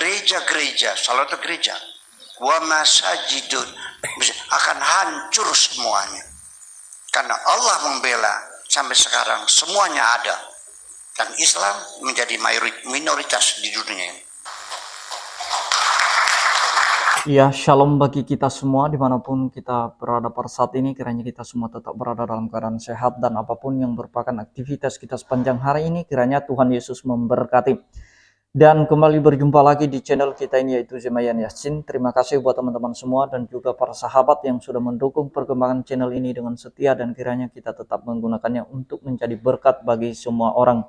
gereja-gereja, salat gereja, wa masajidun, akan hancur semuanya. Karena Allah membela sampai sekarang semuanya ada. Dan Islam menjadi minoritas di dunia ini. Ya, shalom bagi kita semua dimanapun kita berada pada saat ini. Kiranya kita semua tetap berada dalam keadaan sehat dan apapun yang merupakan aktivitas kita sepanjang hari ini, kiranya Tuhan Yesus memberkati. Dan kembali berjumpa lagi di channel kita ini, yaitu Zemayan Yasin. Terima kasih buat teman-teman semua dan juga para sahabat yang sudah mendukung perkembangan channel ini dengan setia, dan kiranya kita tetap menggunakannya untuk menjadi berkat bagi semua orang.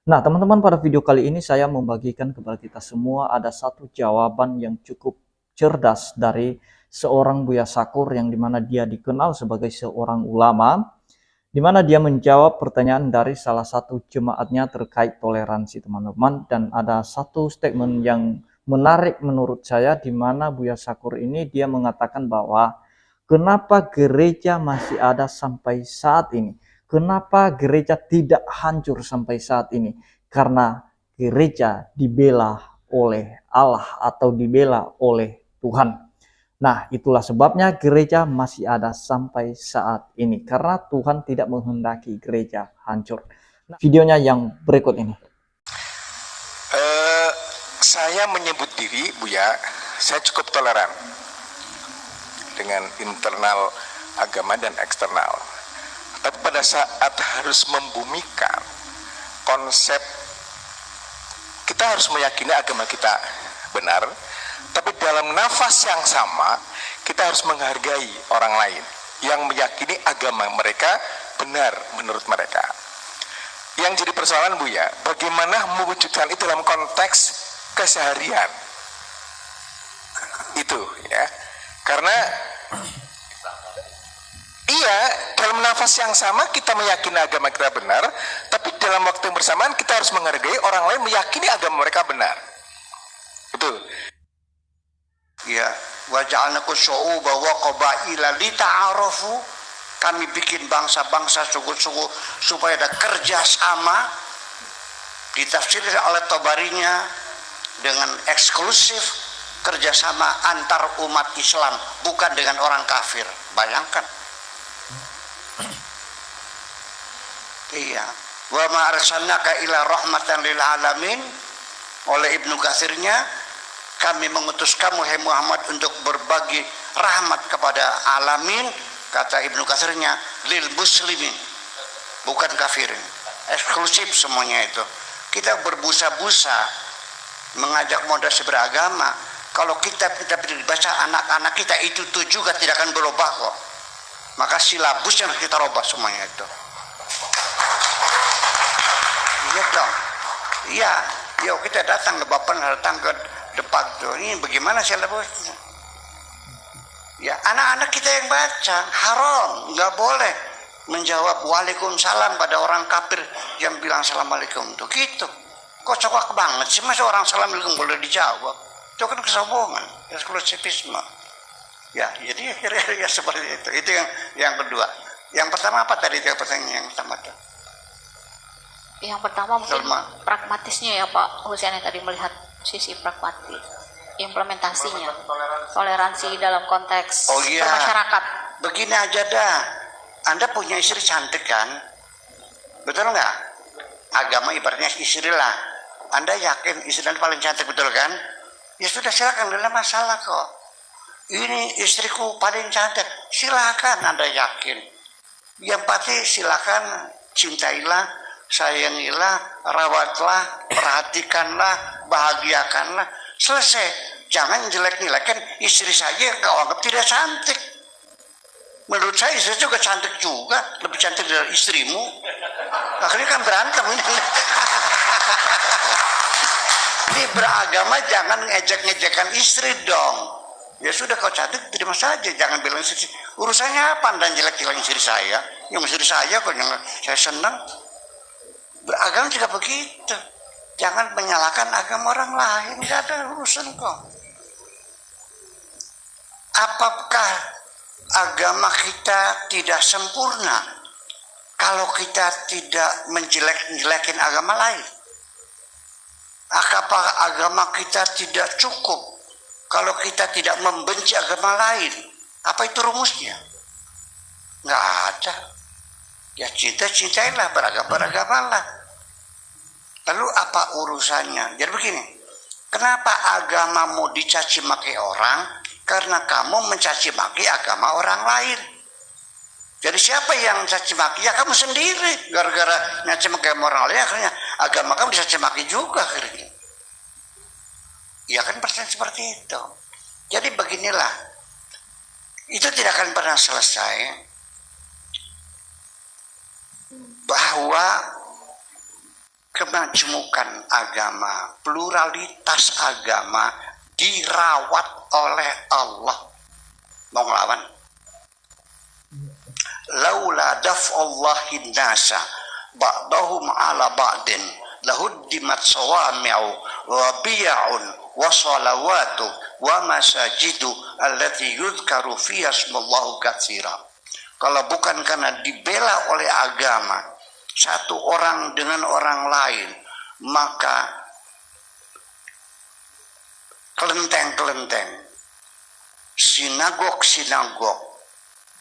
Nah teman-teman, pada video kali ini saya membagikan kepada kita semua ada satu jawaban yang cukup cerdas dari seorang Buya Syakur, yang dimana dia dikenal sebagai seorang ulama, dimana dia menjawab pertanyaan dari salah satu jemaatnya terkait toleransi, teman-teman. Dan ada satu statement yang menarik menurut saya, dimana Buya Syakur ini dia mengatakan bahwa kenapa gereja masih ada sampai saat ini, kenapa gereja tidak hancur sampai saat ini, karena gereja dibela oleh Allah atau dibela oleh Tuhan. Nah, itulah sebabnya gereja masih ada sampai saat ini, karena Tuhan tidak menghendaki gereja hancur. Nah, videonya yang berikut ini. Saya menyebut diri, Buya, saya cukup toleran dengan internal agama dan eksternal. Tapi pada saat harus membumikan konsep, kita harus meyakini agama kita benar, tapi dalam nafas yang sama kita harus menghargai orang lain yang meyakini agama mereka benar menurut mereka. Yang jadi persoalan, Buya, bagaimana mewujudkan itu dalam konteks keseharian itu, ya. Karena iya, dalam nafas yang sama kita meyakini agama kita benar, tapi dalam waktu yang bersamaan kita harus menghargai orang lain meyakini agama mereka benar. Betul. Ya, wa ja'alnakum syu'uban wa qabaila lita'arafu. Kami bikin bangsa-bangsa, suku-suku supaya ada kerjasama. Ditafsirkan oleh Tabarinya dengan eksklusif kerjasama antar umat Islam, bukan dengan orang kafir. Bayangkan. Iya. Wa ma arsalnaka ila rahmatan lil alamin. Oleh Ibnu Katsirnya, kami mengutus kamu, hai Muhammad, untuk berbagi rahmat kepada alamin. Kata Ibnu Katsirnya, lil muslimin, bukan kafirin. Eksklusif semuanya itu. Kita berbusa-busa mengajak moderasi beragama. Kalau kita dibaca anak-anak kita, itu juga tidak akan berubah kok. Maka silabus yang kita robah semuanya itu. Iya dong. Iya, yuk kita datang ke Bapak, datang ke depan tuh. Ini bagaimana silabusnya? Ya, anak-anak kita yang baca, haram, nggak boleh menjawab waalaikumsalam pada orang kafir yang bilang assalamualaikum tuh gitu. Kok cokak banget sih, masa orang assalamualaikum boleh dijawab? Itu kan kesombongan, eksklusivisme. Ya, jadi ya seperti itu. Itu yang kedua. Yang pertama apa tadi? Pertanyaan yang pertama tuh. Yang pertama mungkin pragmatisnya ya Pak Husain, yang tadi melihat sisi pragmatis, implementasinya, toleransi dalam konteks bermasyarakat. Begini aja dah, Anda punya istri cantik kan, betul nggak? Agama ibaratnya istri lah. Anda yakin istri Anda paling cantik, betul kan? Ya sudah, silakan, tidak ada masalah kok. Ini istriku paling cantik, silakan Anda yakin. Yang pasti silakan, cintailah, sayangilah, rawatlah, perhatikanlah, bahagiakanlah, selesai. Jangan jelek-jelekan istri saya yang kau anggap tidak cantik. Menurut saya istri juga cantik juga, lebih cantik dari istrimu. Akhirnya kan berantem ini. Ini beragama jangan ngejek-ngejekan istri dong. Ya sudah, kau cantik terima saja, jangan bilang istri. Urusannya apa Anda jelek-jelekan istri saya? Yang istri saya kok yang saya senang. Beragama juga begitu. Jangan menyalahkan agama orang lain, nggak ada urusan kok. Apakah agama kita tidak sempurna kalau kita tidak menjelek-jelekin agama lain? Apakah agama kita tidak cukup kalau kita tidak membenci agama lain? Apa itu rumusnya? Nggak ada. Ya cinta-cintailah, beragama-beragamalah. Lalu apa urusannya? Jadi begini, kenapa agamamu dicaci maki orang? Karena kamu mencaci maki agama orang lain. Jadi siapa yang caci maki? Ya kamu sendiri. Gara-gara nyaci maki orang lain, akhirnya agama kamu dicaci maki juga akhirnya. Ya kan persen seperti itu. Jadi beginilah, itu tidak akan pernah selesai. Bahwa kemajemukan agama, pluralitas agama dirawat oleh Allah. Mau ngelawan? Laula daf'allahi nasa ba'dahum ala ba'din lahuddimat sawami'u wa biya'un wa salawatu wa masajidu allati yudhkaru fiha ismallahu katsira. Kalau bukan karena dibela oleh agama satu orang dengan orang lain, maka kelenteng-kelenteng, sinagog-sinagog,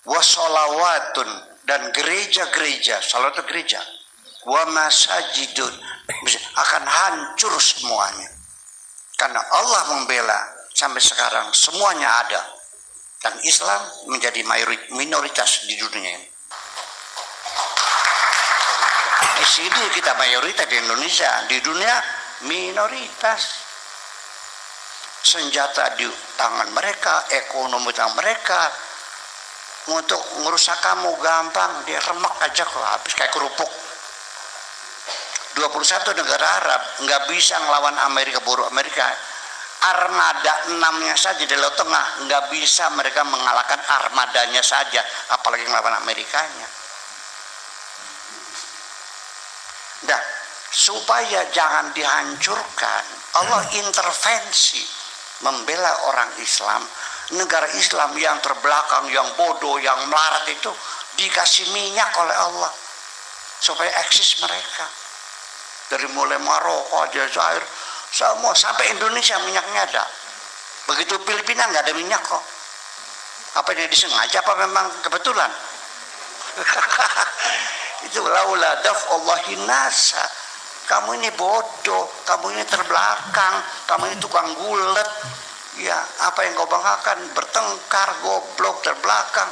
wasolawatun, dan gereja-gereja, salat gereja, wa masajidun, akan hancur semuanya. Karena Allah membela sampai sekarang semuanya ada. Dan Islam menjadi minoritas di dunia ini. Di sini kita mayoritas di Indonesia, di dunia minoritas. Senjata di tangan mereka, ekonomi tangan mereka. Untuk ngerusak kamu gampang, dia remek aja kok, habis kayak kerupuk. 21 negara Arab nggak bisa ngelawan Amerika, buru Amerika. Armada 6-nya saja di Laut Tengah nggak bisa mereka mengalahkan armadanya saja, apalagi ngelawan Amerikanya. Nah, supaya jangan dihancurkan, Allah intervensi membela orang Islam. Negara Islam yang terbelakang, yang bodoh, yang melarat itu dikasih minyak oleh Allah supaya eksis mereka. Dari mulai Maroko, Aljazair, semua sampai Indonesia minyaknya ada. Begitu Filipina nggak ada minyak kok. Apa ini disengaja apa memang kebetulan? Itu laula daf'allahi nasa. Kamu ini bodoh, kamu ini terbelakang, kamu ini tukang gulet. Ya, apa yang kau banggakan? Bertengkar, goblok, terbelakang.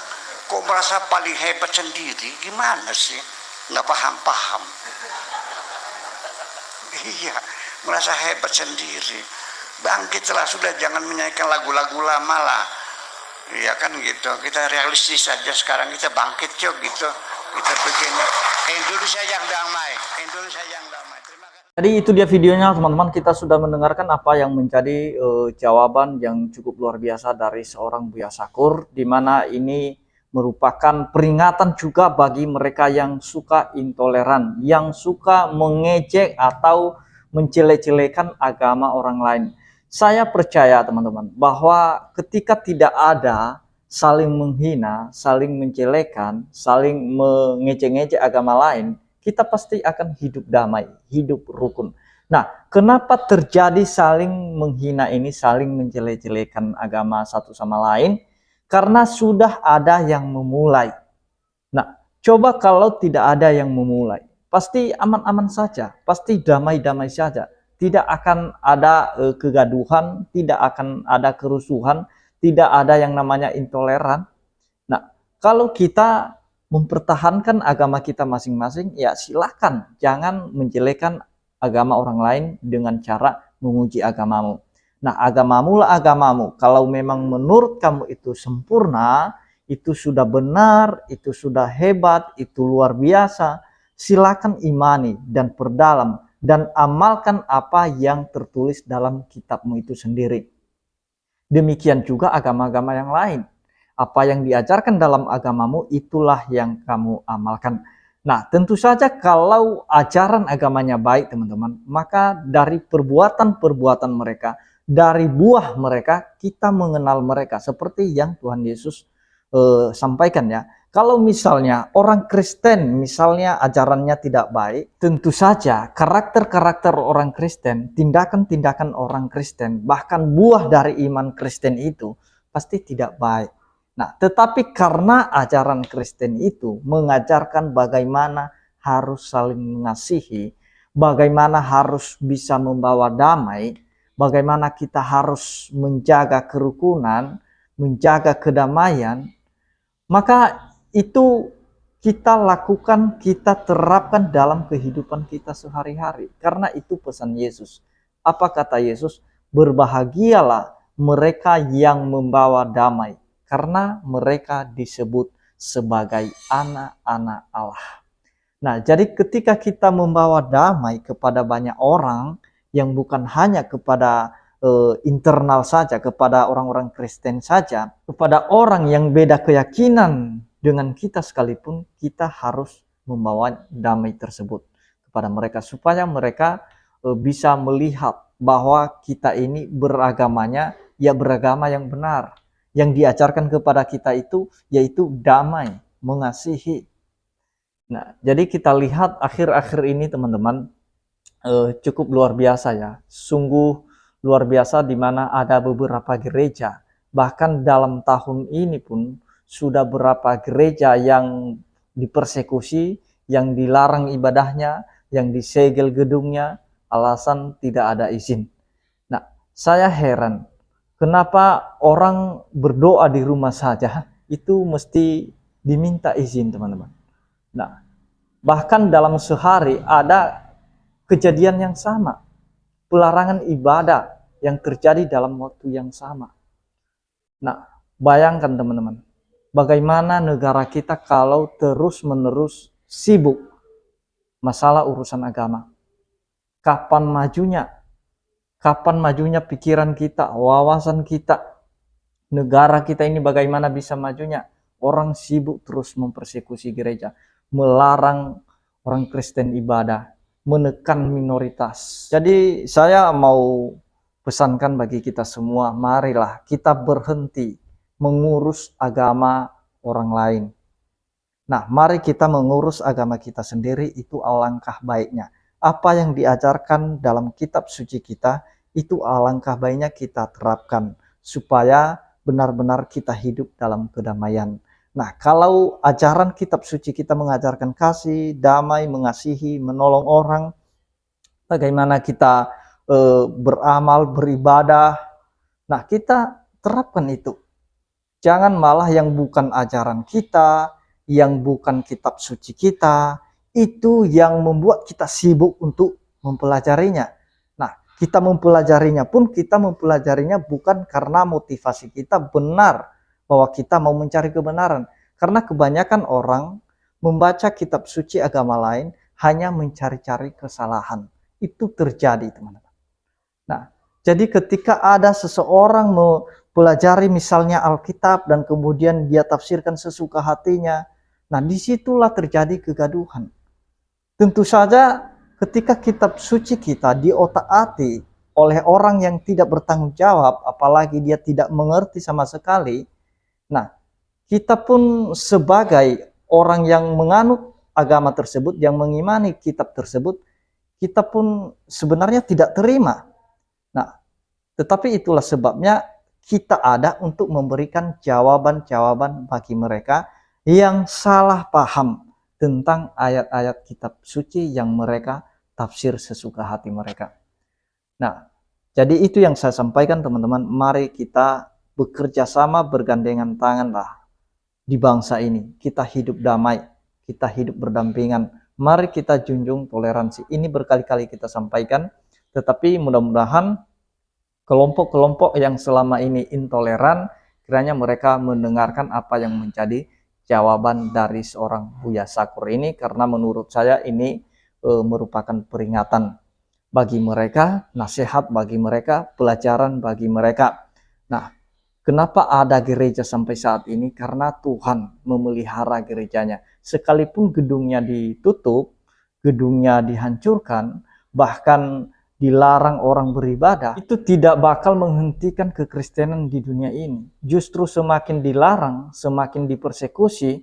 Kau merasa paling hebat sendiri? Gimana sih? Nggak paham-paham. Iya, merasa hebat sendiri. Bangkitlah, sudah, jangan menyanyikan lagu-lagu lama lah. Iya kan gitu. Kita realistis saja sekarang, kita bangkit yuk gitu. Kita bikin Indonesia yang damai. Indonesia yang damai. Terima kasih. Jadi itu dia videonya teman-teman, kita sudah mendengarkan apa yang menjadi jawaban yang cukup luar biasa dari seorang Buya Syakur, di mana ini merupakan peringatan juga bagi mereka yang suka intoleran, yang suka mengejek atau menjelek-jelekan agama orang lain. Saya percaya teman-teman bahwa ketika tidak ada saling menghina, saling menjelekan, saling mengejek-ngejek agama lain, kita pasti akan hidup damai, hidup rukun. Nah, kenapa terjadi saling menghina ini, saling menjelek-jelekan agama satu sama lain? Karena sudah ada yang memulai. Nah, coba kalau tidak ada yang memulai, pasti aman-aman saja, pasti damai-damai saja. Tidak akan ada kegaduhan, tidak akan ada kerusuhan, tidak ada yang namanya intoleran. Nah, kalau kita mempertahankan agama kita masing-masing, ya silakan, jangan menjelekkan agama orang lain dengan cara memuji agamamu. Nah, agamamu lah agamamu. Kalau memang menurut kamu itu sempurna, itu sudah benar, itu sudah hebat, itu luar biasa, silakan imani dan perdalam dan amalkan apa yang tertulis dalam kitabmu itu sendiri. Demikian juga agama-agama yang lain. Apa yang diajarkan dalam agamamu itulah yang kamu amalkan. Nah, tentu saja kalau ajaran agamanya baik teman-teman, maka dari perbuatan-perbuatan mereka, dari buah mereka, kita mengenal mereka. Seperti yang Tuhan Yesus sampaikan ya. Kalau misalnya orang Kristen, misalnya ajarannya tidak baik, tentu saja karakter-karakter orang Kristen, tindakan-tindakan orang Kristen, bahkan buah dari iman Kristen itu pasti tidak baik. Nah, tetapi karena ajaran Kristen itu mengajarkan bagaimana harus saling mengasihi, bagaimana harus bisa membawa damai, bagaimana kita harus menjaga kerukunan, menjaga kedamaian, maka itu kita lakukan, kita terapkan dalam kehidupan kita sehari-hari. Karena itu pesan Yesus. Apa kata Yesus? Berbahagialah mereka yang membawa damai, karena mereka disebut sebagai anak-anak Allah. Nah, jadi ketika kita membawa damai kepada banyak orang, yang bukan hanya kepada internal saja, kepada orang-orang Kristen saja, kepada orang yang beda keyakinan dengan kita sekalipun, kita harus membawa damai tersebut kepada mereka, supaya mereka bisa melihat bahwa kita ini beragamanya, ya beragama yang benar. Yang diajarkan kepada kita itu, yaitu damai, mengasihi. Nah, jadi kita lihat akhir-akhir ini teman-teman, cukup luar biasa ya. Sungguh luar biasa di mana ada beberapa gereja, bahkan dalam tahun ini pun sudah berapa gereja yang dipersekusi, yang dilarang ibadahnya, yang disegel gedungnya, alasan tidak ada izin. Nah, saya heran, kenapa orang berdoa di rumah saja itu mesti diminta izin, teman-teman. Nah, bahkan dalam sehari ada kejadian yang sama, pelarangan ibadah yang terjadi dalam waktu yang sama. Nah, bayangkan teman-teman, bagaimana negara kita kalau terus-menerus sibuk masalah urusan agama. Kapan majunya? Kapan majunya pikiran kita, wawasan kita? Negara kita ini bagaimana bisa majunya? Orang sibuk terus mempersekusi gereja, melarang orang Kristen ibadah, menekan minoritas. Jadi saya mau pesankan bagi kita semua, marilah kita berhenti mengurus agama orang lain. Nah, mari kita mengurus agama kita sendiri, itu alangkah baiknya. Apa yang diajarkan dalam kitab suci kita, itu alangkah baiknya kita terapkan, supaya benar-benar kita hidup dalam kedamaian. Nah, kalau ajaran kitab suci kita mengajarkan kasih, damai, mengasihi, menolong orang, bagaimana kita beramal, beribadah, nah kita terapkan itu. Jangan malah yang bukan ajaran kita, yang bukan kitab suci kita, itu yang membuat kita sibuk untuk mempelajarinya. Nah, kita mempelajarinya pun, kita mempelajarinya bukan karena motivasi kita benar, bahwa kita mau mencari kebenaran. Karena kebanyakan orang membaca kitab suci agama lain hanya mencari-cari kesalahan. Itu terjadi, teman-teman. Nah, jadi ketika ada seseorang mempelajari misalnya Alkitab dan kemudian dia tafsirkan sesuka hatinya, nah disitulah terjadi kegaduhan. Tentu saja ketika kitab suci kita diotak-atik oleh orang yang tidak bertanggung jawab, apalagi dia tidak mengerti sama sekali, nah kita pun sebagai orang yang menganut agama tersebut, yang mengimani kitab tersebut, kita pun sebenarnya tidak terima. Nah, tetapi itulah sebabnya kita ada untuk memberikan jawaban-jawaban bagi mereka yang salah paham tentang ayat-ayat kitab suci yang mereka tafsir sesuka hati mereka. Nah, jadi itu yang saya sampaikan, teman-teman. Mari kita bekerja sama, bergandengan tanganlah di bangsa ini. Kita hidup damai, kita hidup berdampingan. Mari kita junjung toleransi. Ini berkali-kali kita sampaikan, tetapi mudah-mudahan kelompok-kelompok yang selama ini intoleran, kiranya mereka mendengarkan apa yang menjadi jawaban dari seorang Buya Sakur ini, karena menurut saya ini merupakan peringatan bagi mereka, nasihat bagi mereka, pelajaran bagi mereka. Nah, kenapa ada gereja sampai saat ini? Karena Tuhan memelihara gerejanya. Sekalipun gedungnya ditutup, gedungnya dihancurkan, bahkan dilarang orang beribadah, itu tidak bakal menghentikan kekristenan di dunia ini. Justru semakin dilarang, semakin dipersekusi,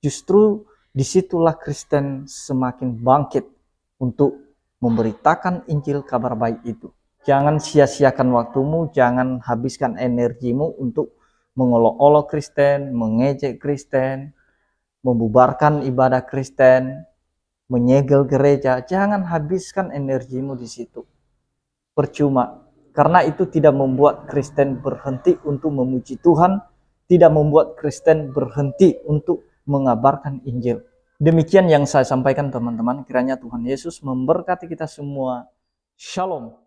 justru disitulah Kristen semakin bangkit untuk memberitakan Injil kabar baik itu. Jangan sia-siakan waktumu, jangan habiskan energimu untuk mengolok-olok Kristen, mengejek Kristen, membubarkan ibadah Kristen, menyegel gereja. Jangan habiskan energimu di situ. Percuma, karena itu tidak membuat Kristen berhenti untuk memuji Tuhan, tidak membuat Kristen berhenti untuk mengabarkan Injil. Demikian yang saya sampaikan teman-teman, kiranya Tuhan Yesus memberkati kita semua. Shalom.